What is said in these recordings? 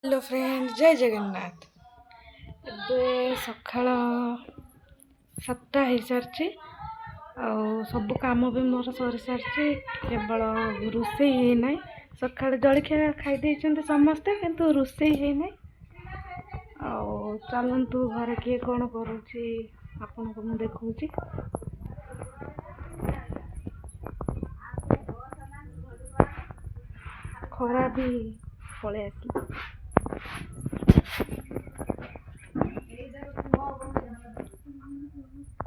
Hello friend, जय जगन्नाथ। ଏବେ ସକାଳ 7ଟା ହେଇସାରିଛି ଆଉ ସବୁ କାମ ବି ମୋର ସରିସାରିଛି। କେବଳ ରୋଷେଇ ହେଇନାହିଁ। ସକାଳେ ଜଳଖିଆ ଖାଇ ଦେଇଛନ୍ତି ସମସ୍ତେ, କିନ୍ତୁ ରୋଷେଇ ହେଇନାହିଁ। ଆଉ ଚାଲନ୍ତୁ ଘରେ କିଏ କ'ଣ କରୁଛି ଆପଣଙ୍କୁ ମୁଁ ଦେଖଉଛି। ଖରା ବି ପଳେଇ ଆସିଲା।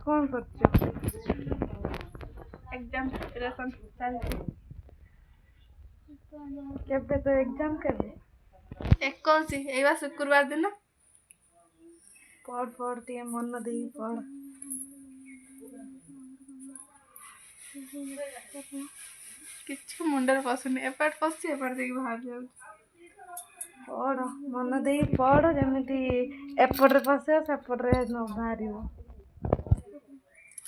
କ'ଣ କରୁଛ? एग्जाम प्रिपरेशन चलती। केबे तो एग्जाम केबे? 21 एवा शुक्रवार दिन। पढ़ पढ़ टे मन दे पढ़। किछु मुंडर पसुनी एपट पसी एपट देख बाहर जाउ। पढ़ मन दे पढ़, जेमिति एपटरे पसे सेपटरे न बाहरियो।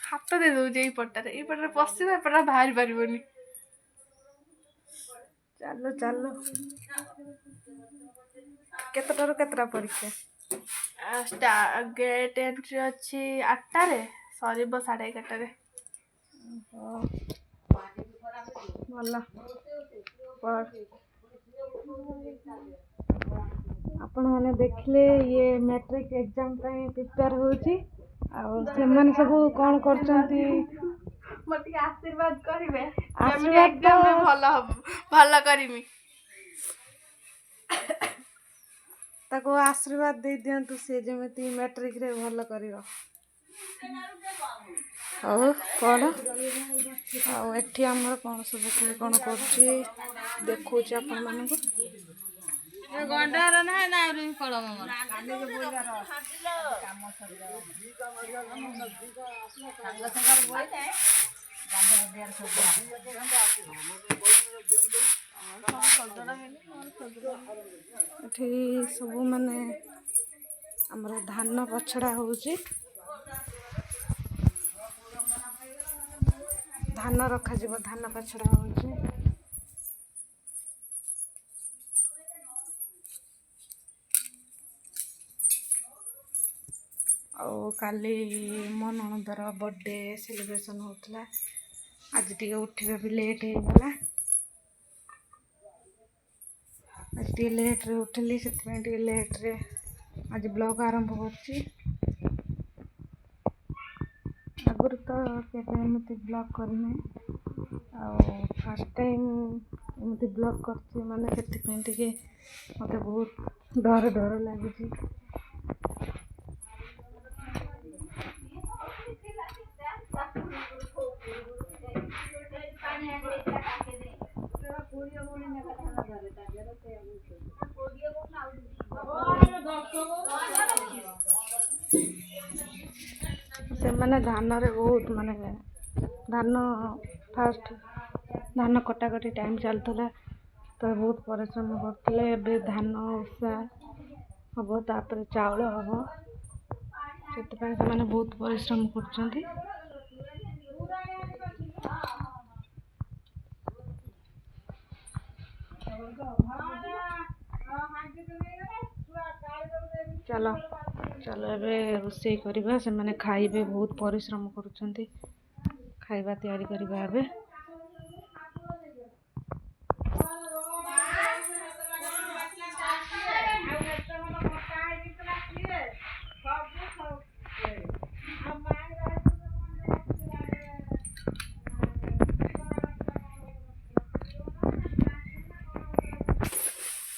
हाथ दे दउ जे पटरे ए पटरे पसिबो एपटरे बाहर परिबोनी। चलो चलो। केतटारो केतरा परीक्षा? गेट एंट्री अच्छी 8टा रे सरीबो 11:30 रे। भला पढ़। आपण माने देखले ये मैट्रिक एग्जाम पे प्रिपेयर होची आ से माने सब कोन करचंती। मते आशीर्वाद करिवे आशीर्वाद एग्जाम रे भलो करिमी। ताको आशीर्वाद दे दियंतु से जेमिति मैट्रिक रे भलो करियो। ଆଉ पढ़। ଆଉ ଏଠି ଆମର କ'ଣ ସବୁ କ'ଣ କରୁଛି ଦେଖଉଛି ଆପଣ ମାନଙ୍କୁ। गंडार ना नाउरी कलम हमर ଏଠି ସବୁ ମାନେ ଆମର ଧାନ ପଛଡ଼ା ହେଉଛି। ଧାନ ରଖାଯିବ, ଧାନ ପଛଡ଼ା ହେଉଛି। ଆଉ କାଲି ମୋ ନଣନ୍ଦର ବର୍ଥଡେ ସେଲିବ୍ରେସନ୍ ହେଉଥିଲା। ଆଜି ଟିକେ ଉଠିବା ବି ଲେଟ୍ ହେଇଗଲା। ଆଜି ଟିକେ ଲେଟ୍ରେ ଉଠିଲି, ସେଥିପାଇଁ ଟିକେ ଲେଟ୍ରେ ଆଜି ବ୍ଲଗ୍ ଆରମ୍ଭ କରୁଛି। ଆଗରୁ ତ କେବେ ଏମିତି ବ୍ଲଗ୍ କରିନାହିଁ, ଆଉ ଫାର୍ଷ୍ଟ ଟାଇମ୍ ଏମିତି ବ୍ଲଗ୍ କରିଛି, ମାନେ ସେଥିପାଇଁ ଟିକେ ମୋତେ ବହୁତ ଡର ଲାଗୁଛି। ସେମାନେ ଧାନରେ ବହୁତ ମାନେ ଧାନ ଫାଷ୍ଟ ଧାନ କଟାକଟି ଟାଇମ୍ ଚାଲୁଥିଲା, ତ ବହୁତ ପରିଶ୍ରମ କରୁଥିଲେ। ଏବେ ଧାନ ଉଷା ହେବ, ତାପରେ ଚାଉଳ ହେବ, ସେଥିପାଇଁ ସେମାନେ ବହୁତ ପରିଶ୍ରମ କରୁଛନ୍ତି। ଚାଲ ଚାଲ ଏବେ ରୋଷେଇ କରିବା। ସେମାନେ ଖାଇବେ, ବହୁତ ପରିଶ୍ରମ କରୁଛନ୍ତି। ଖାଇବା ତିଆରି କରିବା ଏବେ।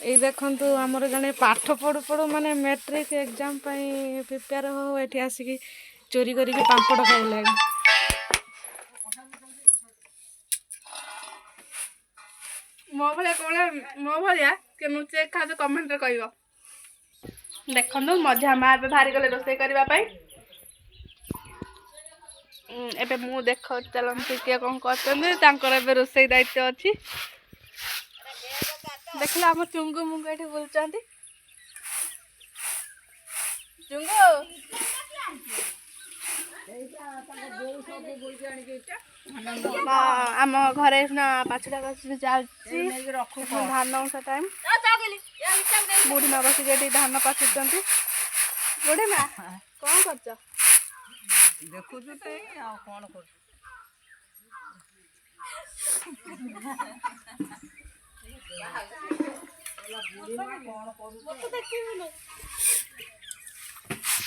ଏଇ ଦେଖନ୍ତୁ, ଆମର ଜଣେ ପାଠ ପଢ଼ୁ ପଢ଼ୁ ମାନେ ମ୍ୟାଟ୍ରିକ୍ ଏକ୍ଜାମ୍ ପାଇଁ ପ୍ରିପେୟାର ହଉ ଏଠି ଆସିକି ଚୋରି କରିକି ପାମ୍ପଡ଼ ଖାଇଲାଣି। ମୋ ଭଳିଆ କେମିତି ଖାଦ୍ୟ କମେଣ୍ଟରେ କହିବ। ଦେଖନ୍ତୁ ମଝିଆ ମା ଏବେ ବାହାରି ଗଲେ ରୋଷେଇ କରିବା ପାଇଁ। ଏବେ ମୁଁ ଚାଲନ୍ତି କିଏ କ'ଣ କରୁଛନ୍ତି। ତାଙ୍କର ଏବେ ରୋଷେଇ ଦାୟିତ୍ୱ ଅଛି। ଦେଖିଲେ ଆମ ଚୁଙ୍ଗୁ ମୁଙ୍ଗୁ ଏଠି ବୁଲୁଛନ୍ତି। ଚୁଙ୍ଗୁ आम घरे पाछड़ा पाछड़ी चलती धान उषा टाइम बुढ़ी माँ बस धान पाछुंट बुढ़ी माँ कौन कर देखु कौन कर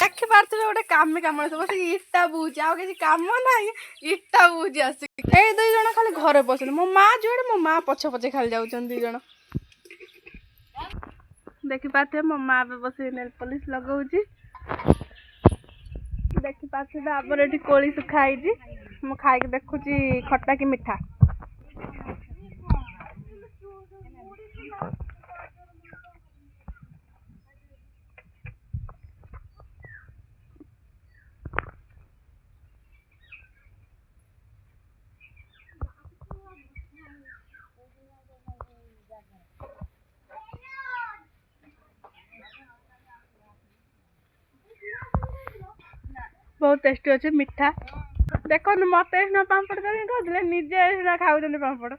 देखी पारे गोटे कमी कम बस इटा बुझी आ कि कम ना इटा बुझी आस दुई जन खाली घरे पसंद मो माँ जुड़े मो माँ पछे पछे खाली जाऊँ दुई जन देखी पारे मो माँ बस नेल पॉलिश लगाऊँ देखी पारे आबर ये कोली सुखाई मु खाई देखुची खट्टा कि मिठा बहुत टेस्टी अच्छे मिठा देखो मत पापड़ कहते निजे खाऊ पापड़